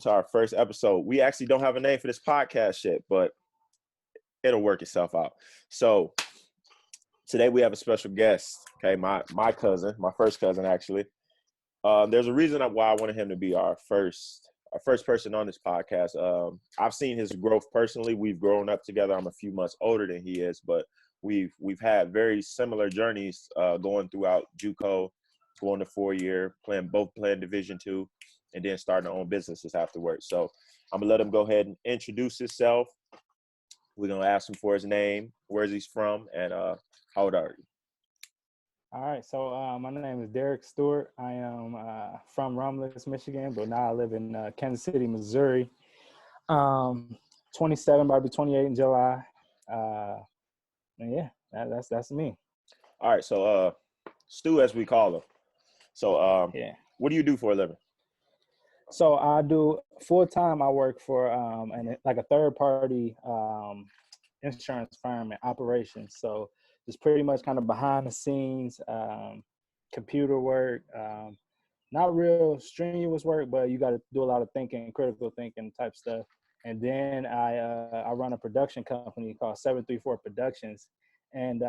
to our first episode. We actually don't have a name for this podcast yet, but it'll work itself out. So today we have a special guest, okay, my cousin, my first cousin actually. There's a reason why I wanted him to be our first person on this podcast. I've seen his growth personally. We've grown up together. I'm a few months older than he is, but we've had very similar journeys going throughout JUCO, going to 4-year, playing Division II, and then starting our own businesses afterwards. So I'm gonna let him go ahead and introduce himself. We're gonna ask him for his name, where he's from, and how old are you? All right, so my name is Derrick Stewart. I am from Romulus, Michigan, but now I live in Kansas City, Missouri. 27, about to be 28 in July. And yeah, that's me. All right, so Stu, as we call him. So Yeah. What do you do for a living? So I do full-time. I work for like a third-party insurance firm and operations. So just pretty much kind of behind the scenes, computer work, not real strenuous work, but you got to do a lot of thinking, critical thinking type stuff. And then I run a production company called 734 Productions. And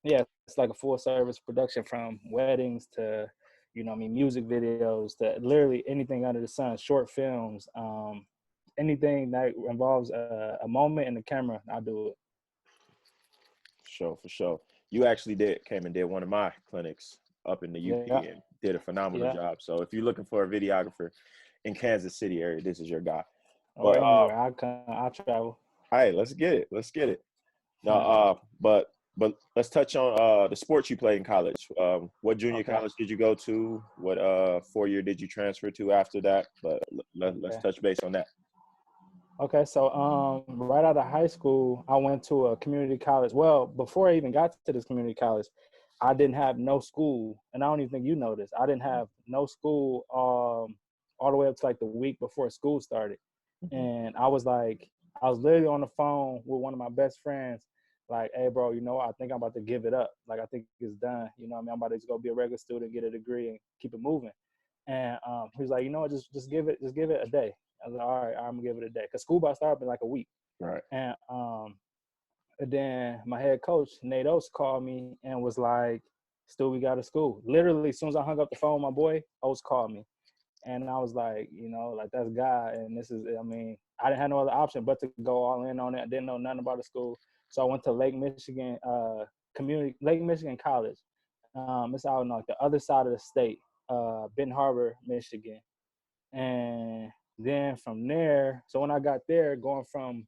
yeah, it's like a full service production from weddings to, music videos to literally anything under the sun, short films, anything that involves a moment in the camera, I do it. For sure. You actually came and did one of my clinics up in the UP and did a phenomenal job. So if you're looking for a videographer in Kansas City area, this is your guy. Or anywhere, I'll travel. All right, let's get it. Now, but let's touch on the sports you played in college. What junior college did you go to? What 4-year did you transfer to after that? But let's touch base on that. Okay, so right out of high school, I went to a community college. Well, before I even got to this community college, I didn't have no school, and I don't even think you know this. I didn't have no school all the way up to like the week before school started, and I was literally on the phone with one of my best friends, like, "Hey, bro, I think I'm about to give it up. Like, I think it's done. I'm about to just go be a regular student, get a degree, and keep it moving." And he was like, just give it a day. I was like, all right, I'm gonna give it a day, cause school about to start up in like a week. Right. And then my head coach Nate Oates called me and was like, "Stu, we got to school." Literally, as soon as I hung up the phone, my boy Oates called me, and I was like, like that's God, and this is, I didn't have no other option but to go all in on it. I didn't know nothing about the school, so I went to Lake Michigan College. It's out on like the other side of the state, Benton Harbor, Michigan, and then from there, so when I got there, going from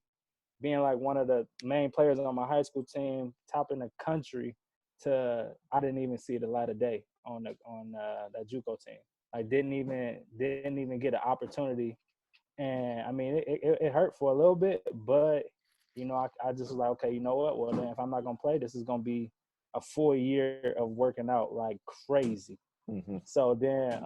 being like one of the main players on my high school team, top in the country, to I didn't even see the light of day on that JUCO team. I didn't even get an opportunity, and it hurt for a little bit, but I just was like, okay, you know what? Well, then if I'm not gonna play, this is gonna be a full year of working out like crazy. Mm-hmm. So then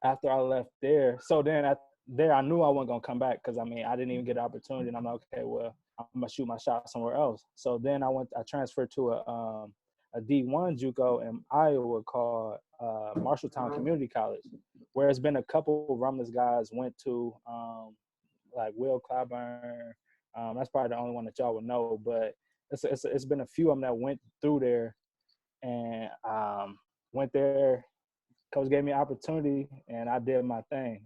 after I left there, I knew I wasn't gonna come back because I didn't even get an opportunity, and I'm like, okay, well, I'm gonna shoot my shot somewhere else. So then I transferred to a D1 JUCO in Iowa called Marshalltown Community College, where it's been a couple of Romulus guys went to, like Will Clyburn. That's probably the only one that y'all would know, but it's been a few of them that went through there, and went there. Coach gave me an opportunity, and I did my thing.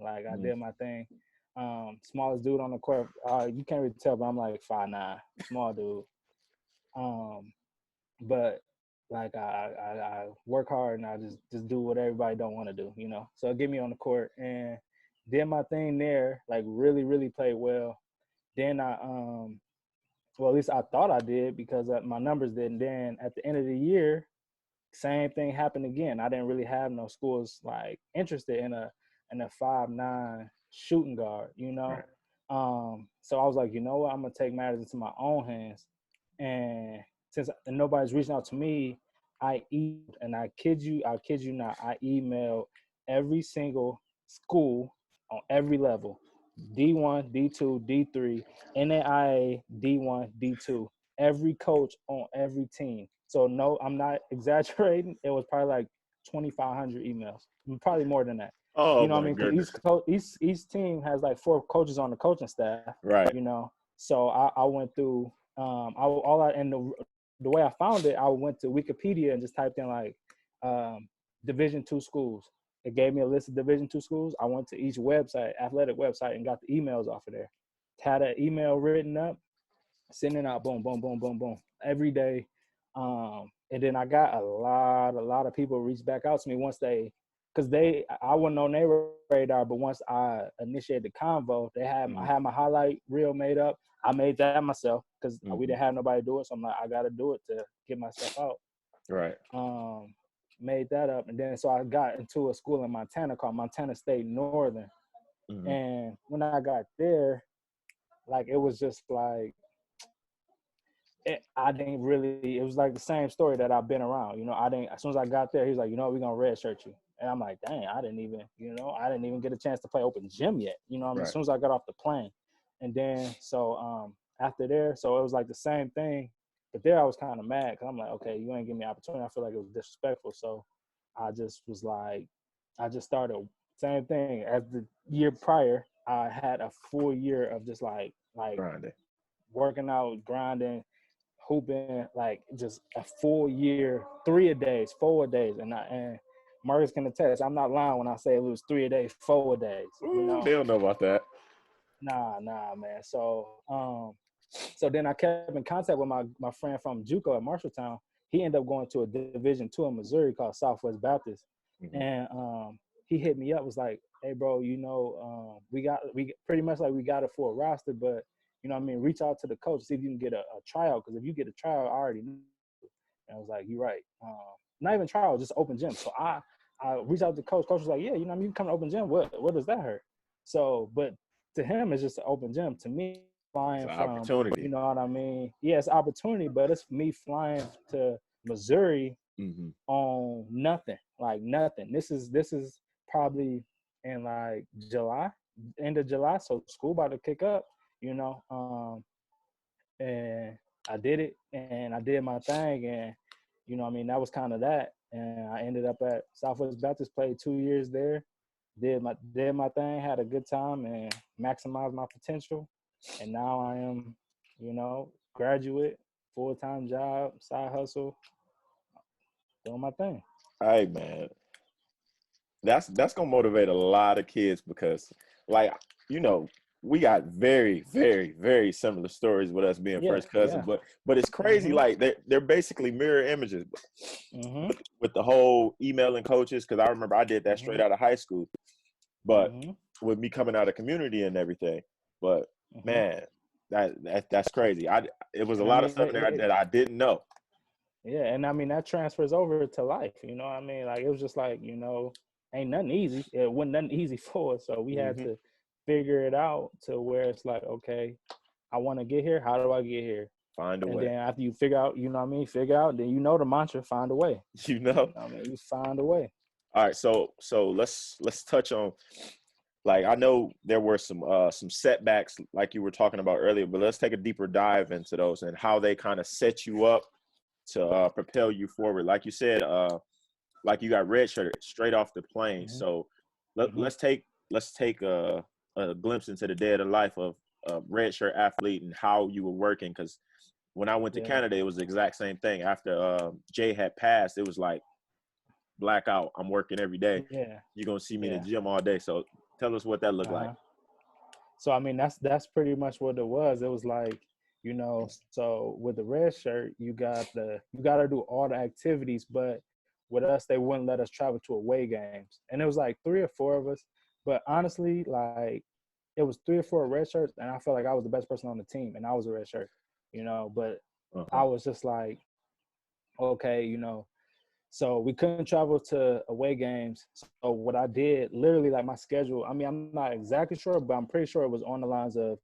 Smallest dude on the court. You can't really tell, but I'm like 5'9", small dude. But like I work hard, and I just do what everybody don't want to do, So it get me on the court and did my thing there. Like really, really played well. Then well, at least I thought I did because my numbers didn't. Then at the end of the year, same thing happened again. I didn't really have no schools like interested in a 5'9" shooting guard, Right. So I was like, you know what, I'm gonna take matters into my own hands. And since nobody's reaching out to me, I kid you not, I emailed every single school on every level, D1, D2, D3, NAIA, D1, D2, every coach on every team. So no, I'm not exaggerating. It was probably like 2,500 emails, probably more than that. Oh You know what I my mean? goodness. Because each team has like 4 coaches on the coaching staff. Right. You know, so I went through the way I found it, I went to Wikipedia and just typed in like Division II schools. It gave me a list of Division II schools. I went to each website, athletic website, and got the emails off of there. Had an email written up, sending out boom, boom, boom, boom, boom every day. And then I got a lot of people reach back out to me once because I wasn't on their radar, but once I initiated the convo, I had my highlight reel made up. I made that myself because we didn't have nobody do it, so I'm like, I got to do it to get myself out. Right. Made that up, and then so I got into a school in Montana called Montana State Northern, and when I got there, like it was just like I didn't really. It was like the same story that I've been around. You know, I didn't. As soon as I got there, he was like, you know, we're gonna redshirt you, and I'm like, dang, I didn't even get a chance to play open gym yet. You know what I mean? Right. As soon as I got off the plane, and then so after there, so it was like the same thing. But there, I was kind of mad because I'm like, okay, you ain't give me an opportunity. I feel like it was disrespectful. So I just was like, I just started same thing as the year prior. I had a full year of just like Grinding. working out, grinding, hooping, like just a full year, 3 a days, 4 a days, and Marcus can attest. I'm not lying when I say it was 3 a day, 4 a days. You Ooh, know, they don't know about that. nah, man. So then I kept in contact with my friend from JUCO at Marshalltown. He ended up going to a Division II in Missouri called Southwest Baptist, and he hit me up. Was like, hey, bro, you know, we pretty much like we got a full roster, but you know what I mean, reach out to the coach, see if you can get a tryout. Because if you get a tryout, I already know. And I was like, you're right. Not even tryout, just open gym. So I reached out to the coach. Coach was like, yeah, you know what I mean, you come to open gym. What does that hurt? So, but to him, it's just an open gym. To me, flying It's an from, opportunity. you know what I mean? Yeah, it's opportunity, but it's me flying to Missouri on nothing, like nothing. This is probably in like July, end of July. So school about to kick up, you know. And I did it, and I did my thing, and you know, what I mean, that was kind of that. And I ended up at Southwest Baptist, played 2 years there, did my thing, had a good time, and maximized my potential. And now I am, you know, graduate, full-time job, side hustle, doing my thing. Hey man, that's gonna motivate a lot of kids because, like, you know, we got very, very, very similar stories with us being first cousins, but it's crazy. Like they're basically mirror images with the whole emailing coaches. Because I remember I did that straight out of high school, but with me coming out of community and everything. But man, that's crazy. It was a lot of stuff there that I didn't know. Yeah, and I mean that transfers over to life. You know what I mean? Like it was just like, you know, ain't nothing easy. It wasn't nothing easy for us. So we had to figure it out to where it's like, okay, I want to get here. How do I get here? Find a way. And then after you figure out, you know what I mean, figure out, then you know the mantra, find a way. You know? You know what I mean, you find a way. All right, so let's touch on, like, I know there were some setbacks like you were talking about earlier, but let's take a deeper dive into those and how they kind of set you up to propel you forward. Like you said, like you got redshirted straight off the plane. So let's take a glimpse into the day of the life of a redshirt athlete and how you were working. Because when I went to Canada, it was the exact same thing. After Jay had passed, it was like blackout. I'm working every day. Yeah, You're gonna see me in the gym all day. So tell us what that looked like. So I mean, that's pretty much what it was. It was like, you know, so with the red shirt, you got to do all the activities, but with us, they wouldn't let us travel to away games, and it was like 3 or 4 of us. But honestly, like it was 3 or 4 red shirts, and I felt like I was the best person on the team, and I was a red shirt, you know. But I was just like, okay, you know. So we couldn't travel to away games. So what I did, literally, like my schedule, I mean, I'm not exactly sure, but I'm pretty sure it was on the lines of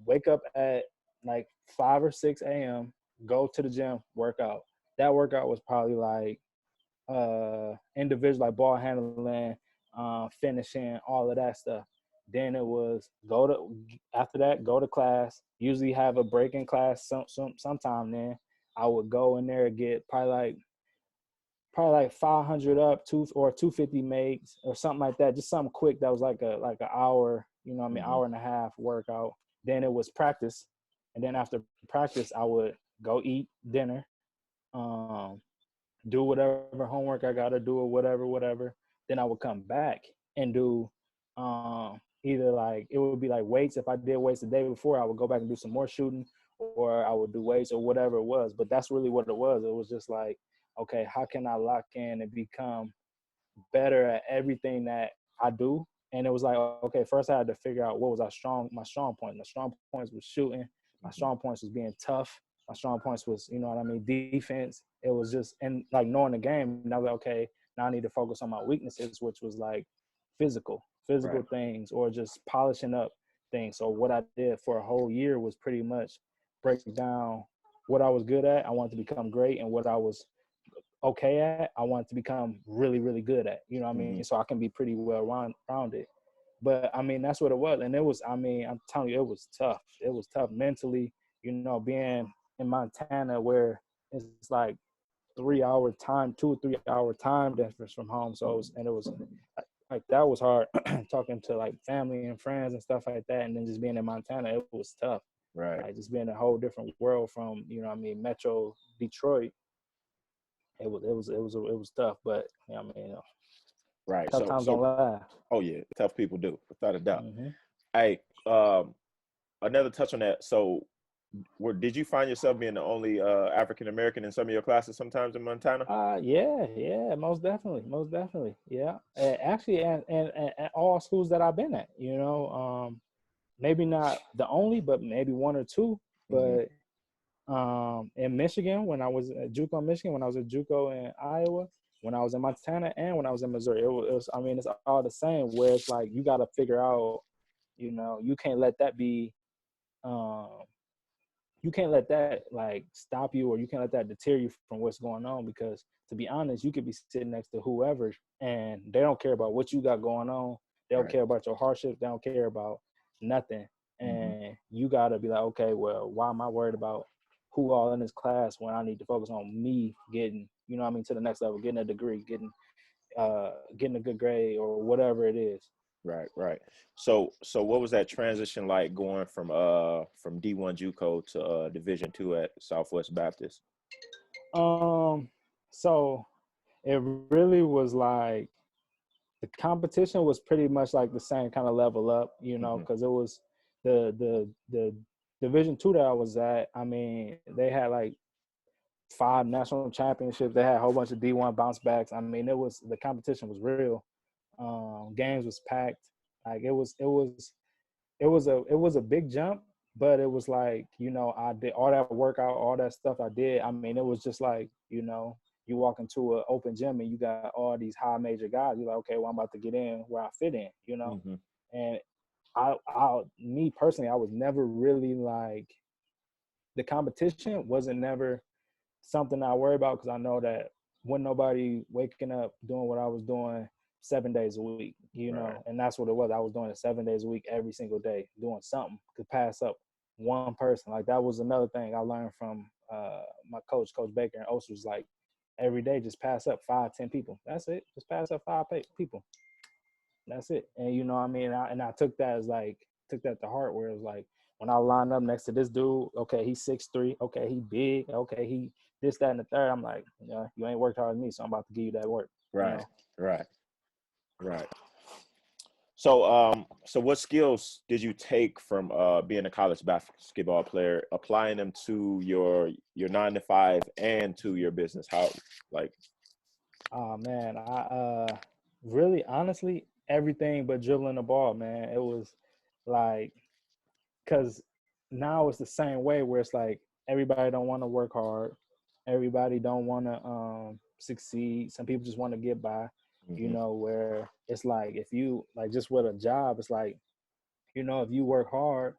wake up at like 5 or 6 a.m., go to the gym, work out. That workout was probably like individual, like ball handling, finishing, all of that stuff. Then it was after that, go to class, usually have a break in class sometime then. I would go in there and get probably probably like 500 up, 250 makes or something like that. Just something quick that was like an hour, you know what I mean, hour and a half workout. Then it was practice. And then after practice, I would go eat dinner, um, do whatever homework I gotta do or whatever. Then I would come back and do either like it would be like weights. If I did weights the day before, I would go back and do some more shooting, or I would do weights or whatever it was. But that's really what it was. It was just like, okay, how can I lock in and become better at everything that I do? And it was like, okay, first I had to figure out what was my strong point. My strong points was shooting. My strong points was being tough. My strong points was, you know what I mean, defense. It was just, and like knowing the game, and I was like, okay, now I need to focus on my weaknesses, which was like physical Right. things or just polishing up things. So what I did for a whole year was pretty much break down what I was good at. I wanted to become great, and what I was okay at, I wanted to become really, really good at. You know what I mean? So I can be pretty well rounded. But I mean, that's what it was. And it was, I mean, I'm telling you, it was tough. It was tough mentally, you know, being in Montana where it's like 3 hour time, 2 or 3 hour time difference from home. So it was, and it was like that was hard talking to like family and friends and stuff like that. And then just being in Montana, it was tough. Right. Like just being a whole different world from, you know what I mean, Metro Detroit. It was tough, but you know what I mean, Right. tough times don't last. Oh yeah, tough people do, without a doubt. Mm-hmm. Hey, another touch on that. So, did you find yourself being the only African American in some of your classes sometimes in Montana? Yeah, most definitely, yeah. Actually, and all schools that I've been at, you know, maybe not the only, but maybe one or two. Mm-hmm. But in Michigan, when I was at JUCO, Michigan, when I was at JUCO in Iowa, when I was in Montana, and when I was in Missouri, it was. I mean, it's all the same. Where it's like you got to figure out, you know, you can't let that be. Um, you can't let that like stop you, or you can't let that deter you from what's going on, because to be honest, you could be sitting next to whoever and they don't care about what you got going on. They don't Right. care about your hardships. They don't care about nothing. Mm-hmm. And you got to be like, okay, well, why am I worried about who all in this class when I need to focus on me getting, you know what I mean, to the next level, getting a degree, getting a good grade or whatever it is. Right, right. So what was that transition like going from D1 JUCO to Division two at Southwest Baptist? So it really was like the competition was pretty much like the same kind of level up, you know, Mm-hmm. because it was the Division two that I was at. I mean, they had like 5 national championships. They had a whole bunch of D1 bounce backs. I mean, the competition was real. Games was packed. Like it was a big jump, but it was like, you know, I did all that workout, all that stuff I did. I mean, it was just like, you know, you walk into an open gym and you got all these high major guys. You're like, okay, well, I'm about to get in where I fit in, you know. Mm-hmm. And me personally, I was never really like, the competition wasn't never something I worry about, because I know that when nobody waking up doing what I was doing 7 days a week, you Right. know, and that's what it was. I was doing it 7 days a week, every single day, doing something to pass up one person. Like that was another thing I learned from my coach, Coach Baker, and Oster, was like, every day just pass up 5, 10 people. That's it. Just pass up people. That's it. And you know what I mean? I took that as like, took that to heart, where it was like, when I line up next to this dude, okay, he's 6'3", okay, he big, okay, he this, that, and the third. I'm like, yeah, you ain't worked hard as me, so I'm about to give you that work. You Right. know? Right. Right. So what skills did you take from being a college basketball player, applying them to your 9 to 5 and to your business? How, like, Oh man, I really honestly everything but dribbling the ball, man. It was like, because now it's the same way, where it's like everybody don't want to work hard, everybody don't want to succeed. Some people just want to get by, you mm-hmm. know. Where it's like, if you like just with a job, it's like, you know, if you work hard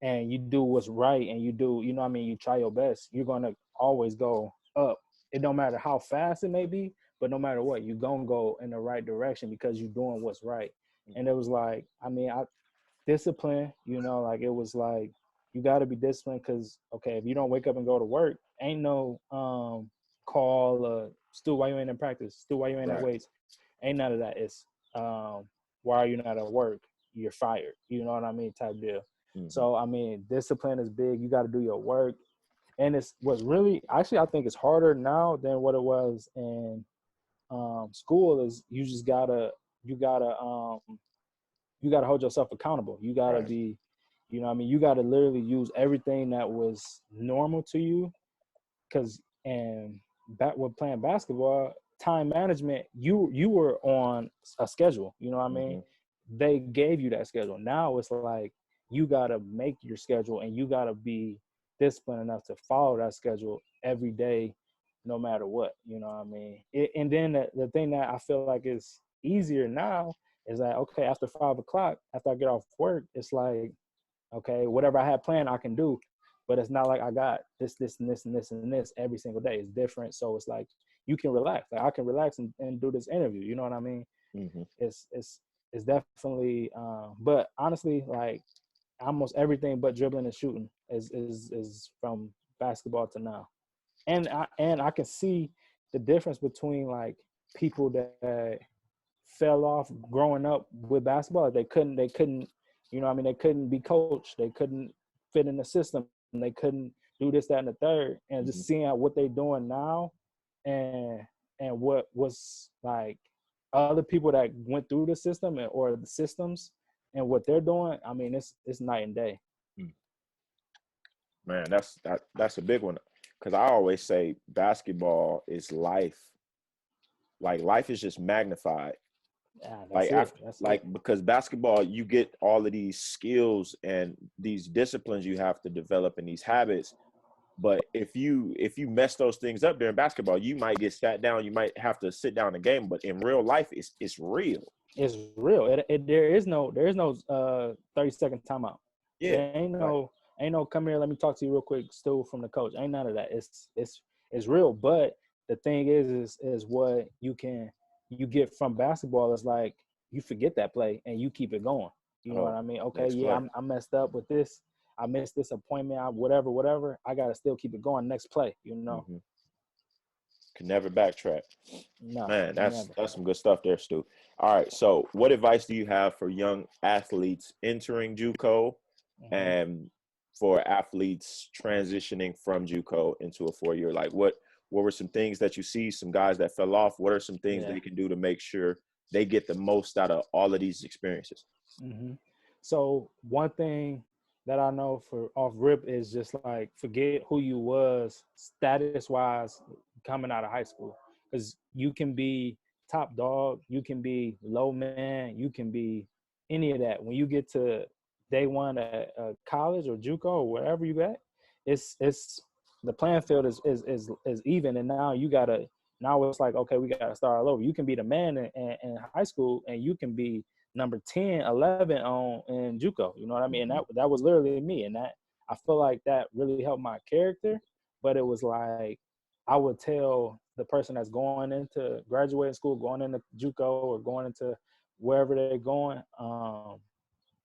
and you do what's right and you do, you know what I mean, you try your best, you're gonna always go up. It don't matter how fast it may be, but no matter what, you're gonna go in the right direction because you're doing what's right. And it was like, I mean, discipline, you know, like it was like, you got to be disciplined, because okay, if you don't wake up and go to work, ain't no call Stu, why you ain't in practice? Stu, why you ain't at Right. weights? Ain't none of that. It's why are you not at work? You're fired. You know what I mean? Type deal. Mm-hmm. So I mean, discipline is big. You got to do your work, and it's what's really actually I think it's harder now than what it was in school. Is you gotta you gotta hold yourself accountable. You gotta Right. be, you know what I mean? You gotta literally use everything that was normal to you, because and back with playing basketball, time management, you were on a schedule. You know what I mean? Mm-hmm. They gave you that schedule. Now it's like you gotta make your schedule, and you gotta be disciplined enough to follow that schedule every day, no matter what. You know what I mean? And then the thing that I feel like is easier now is that, okay, after 5 o'clock, after I get off work, it's like, okay, whatever I had planned, I can do. But it's not like I got this, and this, and this, and this every single day. It's different. So it's like you can relax. Like I can relax and do this interview. You know what I mean? Mm-hmm. It's definitely. But honestly, like almost everything but dribbling and shooting is from basketball to now. And I can see the difference between like people that fell off growing up with basketball. They couldn't, you know what I mean, they couldn't be coached. They couldn't fit in the system. They couldn't do this, that, and the third. And Mm-hmm. just seeing what they're doing now and what was like other people that went through the system or the systems and what they're doing, I mean, it's night and day. Man, that's a big one. Because I always say basketball is life. Like life is just magnified. Yeah, Like that's it. after, That's like it. because basketball, you get all of these skills and these disciplines you have to develop and these habits. But if you mess those things up during basketball, you might get sat down. You might have to sit down a game. But in real life, it's real. It's real. There is no 30-second timeout. Yeah. There ain't Like. no come here, let me talk to you real quick, Stu from the coach. Ain't none of that. It's real. But the thing is what you get from basketball is like you forget that play and you keep it going. You know what Oh, I mean? Okay, next yeah, play. I messed up with this. I missed this appointment. Whatever. I gotta still keep it going. Next play. You know? Mm-hmm. Can never backtrack. No, Man, that's never. that's some good stuff there, Stu. All right, so what advice do you have for young athletes entering JUCO Hmm. and for athletes transitioning from JUCO into a 4-year? Like what were some things that you see, some guys that fell off? What are some things Yeah. they can do to make sure they get the most out of all of these experiences? Hmm. So one thing that I know for off rip is just like forget who you was status wise coming out of high school, because you can be top dog, you can be low man, you can be any of that. When you get to day one at college or JUCO or wherever you at, it's the playing field is even, and now you gotta now it's like, okay, we gotta start all over. You can be the man in high school, and you can be number 10, 11 on in JUCO. You know what I mean? And Mm-hmm. that was literally me. And that I feel like that really helped my character. But it was like I would tell the person that's going into graduating school, going into JUCO or going into wherever they're going,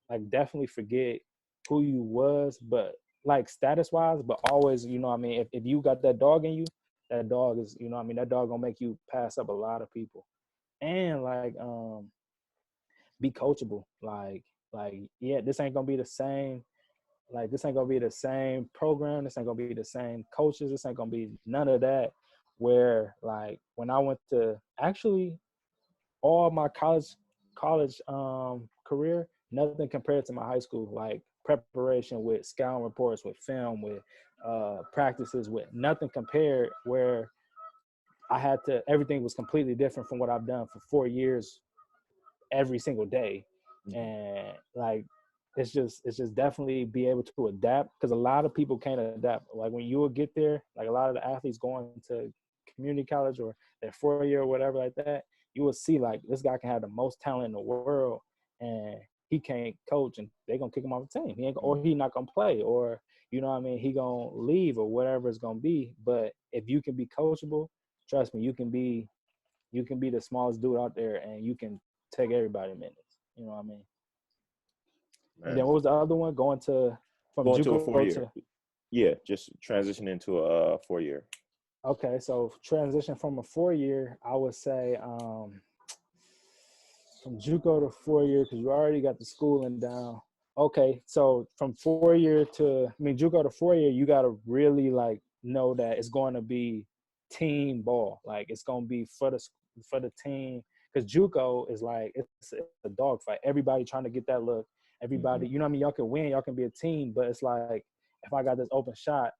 like definitely forget who you was, but like status wise, but always, you know what I mean, if you got that dog in you, that dog is, you know what I mean, that dog gonna make you pass up a lot of people. And like be coachable. Like yeah, this ain't gonna be the same. Like this ain't gonna be the same program. This ain't gonna be the same coaches. This ain't gonna be none of that. Where like when I went to actually all my college career, nothing compared to my high school. Like preparation with scouting reports, with film, with practices, with nothing compared. Where I had to everything was completely different from what I've done for 4 years every single day. Mm-hmm. And like it's just definitely be able to adapt, because a lot of people can't adapt. Like when you will get there, like a lot of the athletes going to community college or their 4 year or whatever like that, you will see like this guy can have the most talent in the world and he can't coach, and they gonna kick him off the team. He ain't, or he not gonna play, or you know what I mean, he gonna leave or whatever it's gonna be. But if you can be coachable, trust me, you can be the smallest dude out there and you can take everybody minutes. You know what I mean? And then Man, what was the other one? Going to from going to a JUCO 4-year. to Yeah, just transitioning to a 4-year. Okay, so transition from a 4-year, I would say from JUCO to 4-year, because you already got the schooling down. Okay, so from 4-year to, I mean, JUCO to 4-year, you got to really like know that it's going to be team ball. Like it's going to be for the team, because JUCO is like it's a dogfight. Everybody trying to get that look. Mm-hmm. Everybody, you know what I mean? Y'all can win, y'all can be a team, but it's like if I got this open shot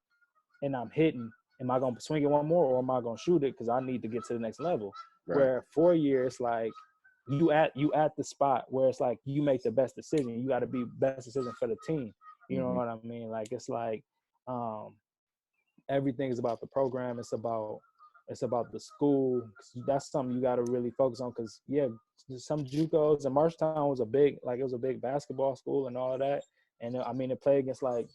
and I'm hitting, am I gonna swing it one more or am I gonna shoot it because I need to get to the next level? Right. Where 4 years, it's like you at the spot where it's like you make the best decision. You got to be best decision for the team. You know Mm-hmm. what I mean? Like it's like um, everything is about the program. It's about the school. That's something you got to really focus on because yeah, some JUCOs and Marshtown was it was a big basketball school and all of that. And I mean, it played against like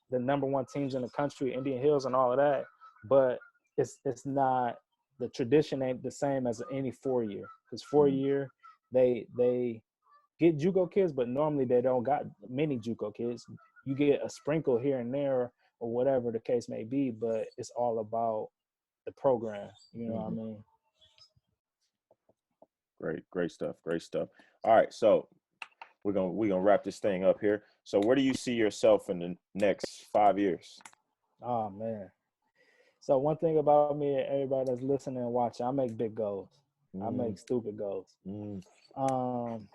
the number one teams in the country, Indian Hills and all of that. But it's not, the tradition ain't the same as any 4-year. Because 4-year, they get JUCO kids, but normally they don't got many JUCO kids. You get a sprinkle here and there or whatever the case may be, but it's all about the program. You know what I Mm-hmm. mean? Great stuff. Great stuff. All right, so we're gonna wrap this thing up here. So where do you see yourself in the next 5 years? Oh man. So one thing about me and everybody that's listening and watching, I make big goals. I Mm, make stupid goals. mm, Um,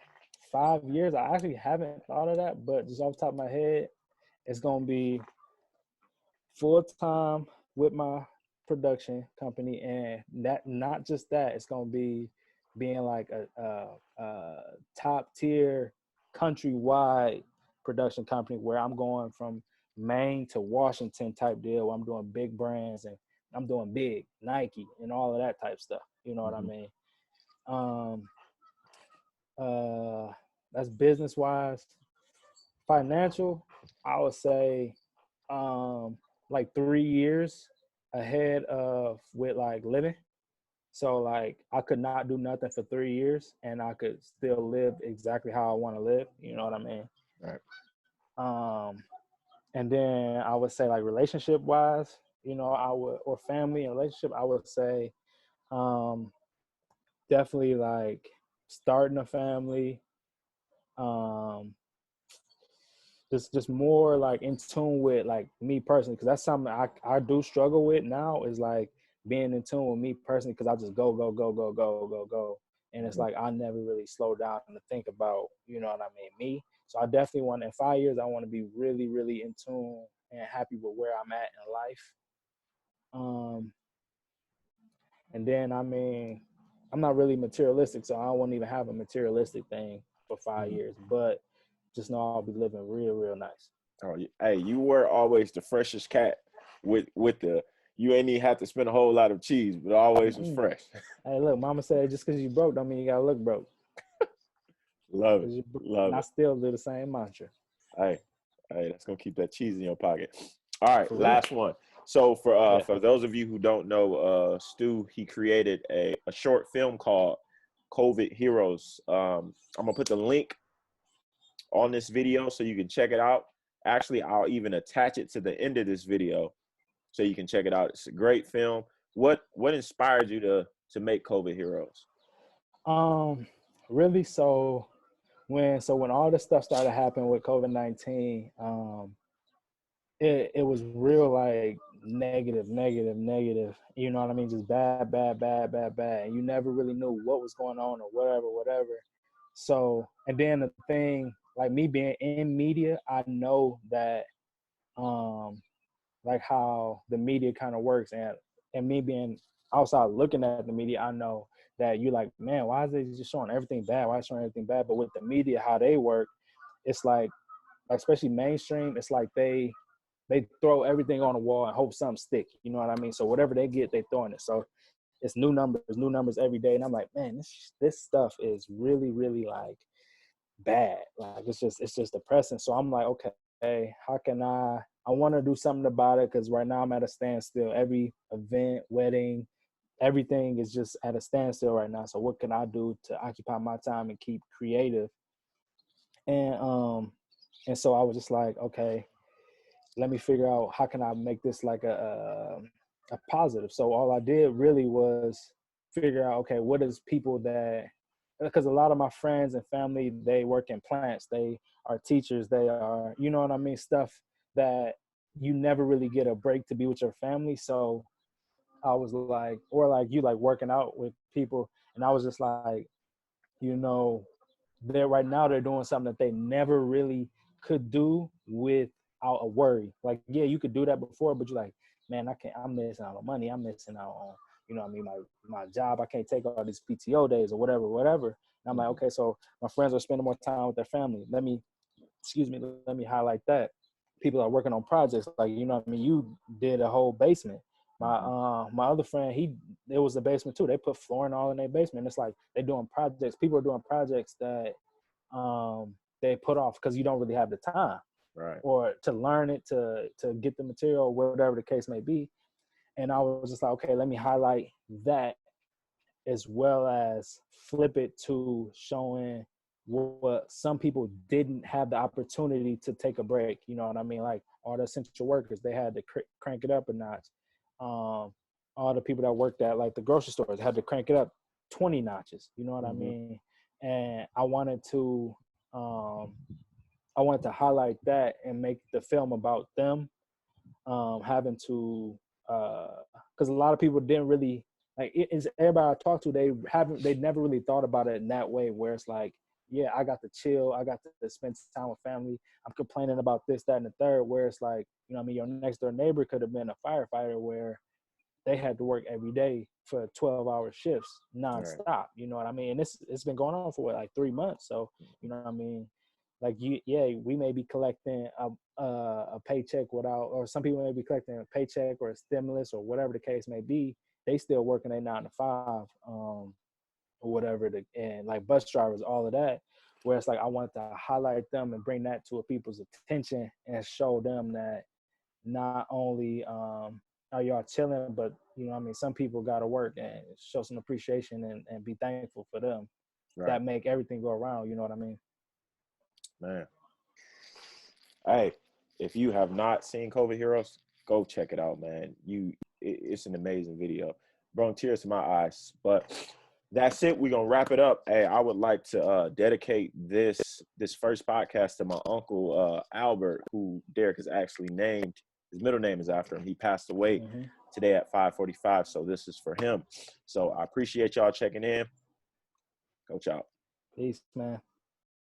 5 years, I actually haven't thought of that, but just off the top of my head, it's gonna be full time with my production company, and that not just that, it's gonna be being like a top tier countrywide production company where I'm going from Maine to Washington type deal. Where I'm doing big brands and I'm doing big Nike and all of that type stuff. You know what I mhm, mean? Um, uh, that's business wise. Financial, I would say like 3 years ahead of with like living. So like I could not do nothing for 3 years and I could still live exactly how I want to live. You know what I mean? right. Um and then I would say like relationship wise, I would, or family and relationship, I would say um definitely like starting a family, um just more like in tune with like me personally, because that's something I do struggle with now, is like being in tune with me personally, because I just go go go go go go go, and it's Mhm, like I never really slow down to think about, you know what I mean, me. So I definitely want, in 5 years I want to be really really in tune and happy with where I'm at in life. um and then I mean, I'm not really materialistic, so I won't even have a materialistic thing for five mhm. years but just know I'll be living real real nice. Oh, hey, you were always the freshest cat with the. You ain't even have to spend a whole lot of cheese, but always was Mm-mm. fresh. Hey, look, mama said just because you broke don't mean you gotta look broke. Love it, Cause and love I it. still do the same mantra. Hey, hey, that's gonna keep that cheese in your pocket. All right, For real. last one. So Yeah. for those of you who don't know, Stu, he created a short film called COVID Heroes. I'm gonna put the link on this video so you can check it out. Actually, I'll even attach it to the end of this video so you can check it out. It's a great film. What inspired you to make COVID Heroes? Um, really. So when all this stuff started happening with COVID-19, it was real like negative, negative, negative. You know what I mean? Just bad, bad, bad, bad, bad. And you never really knew what was going on or whatever, whatever. So, and then the thing, like me being in media, I know that um like how the media kind of works, and me being outside looking at the media, I know that you like, man, why is they just showing everything bad? Why is showing everything bad? But with the media, how they work, it's like especially mainstream, it's like they throw everything on the wall and hope something stick. You know what I mean? So whatever they get, they throwing it. So it's new numbers every day, and I'm like, man, this stuff is really really like bad. Like it's just depressing. So I'm like, okay, how can I want to do something about it, because right now I'm at a standstill. Every event, wedding, everything is just at a standstill right now. So what can I do to occupy my time and keep creative? And and so I was just like, okay, let me figure out how can I make this like a positive. So all I did really was figure out, okay, what is people that, because a lot of my friends and family, they work in plants, they are teachers, they are, you know what I mean, stuff that you never really get a break to be with your family. So I was like, or like you like working out with people, and I was just like, you know, they're right now they're doing something that they never really could do without a worry. Like, yeah, you could do that before, but you're like, man, I can't. I'm missing out on money. I'm missing out on, you know what I mean, my job. I can't take all these PTO days or whatever. And I'm like, okay, so my friends are spending more time with their family. Let me highlight that. People are working on projects, like, you know what I mean, you did a whole basement. My other friend, it was a basement too. They put flooring all in their basement. It's like they're doing projects. People are doing projects that they put off because you don't really have the time, Right. or to learn it, to get the material, whatever the case may be. And I was just like, okay, let me highlight that, as well as flip it to showing what some people didn't have the opportunity to take a break. You know what I mean? Like all the essential workers, they had to crank it up a notch. All the people that worked at like the grocery stores had to crank it up 20 notches. You know what I mean? And I wanted to highlight that and make the film about them, having to, because a lot of people didn't really, like, it's everybody I talk to, they never really thought about it in that way, where it's like, yeah, I got to chill, I got to spend time with family. I'm complaining about this, that, and the third, where it's like, you know what I mean, your next door neighbor could have been a firefighter where they had to work every day for 12-hour shifts nonstop. Right. You know what I mean? And it's been going on for what, like 3 months. So, you know what I mean? Like we may be collecting a paycheck without, or some people may be collecting a paycheck or a stimulus or whatever the case may be. They still working a 9 to 5, or whatever. And like bus drivers, all of that. Where it's like I wanted to highlight them and bring that to people's attention and show them that not only are y'all chilling, but you know what I mean, some people got to work, and show some appreciation and be thankful for them. Right. That make everything go around. You know what I mean? Man. Hey, if you have not seen COVID Heroes, go check it out, man. It's an amazing video. Brought tears to my eyes. But that's it. We're gonna wrap it up. Hey, I would like to dedicate this first podcast to my uncle Albert, who Derrick is actually named. His middle name is after him. He passed away today at 5:45. So this is for him. So I appreciate y'all checking in. Coach out. Peace, man.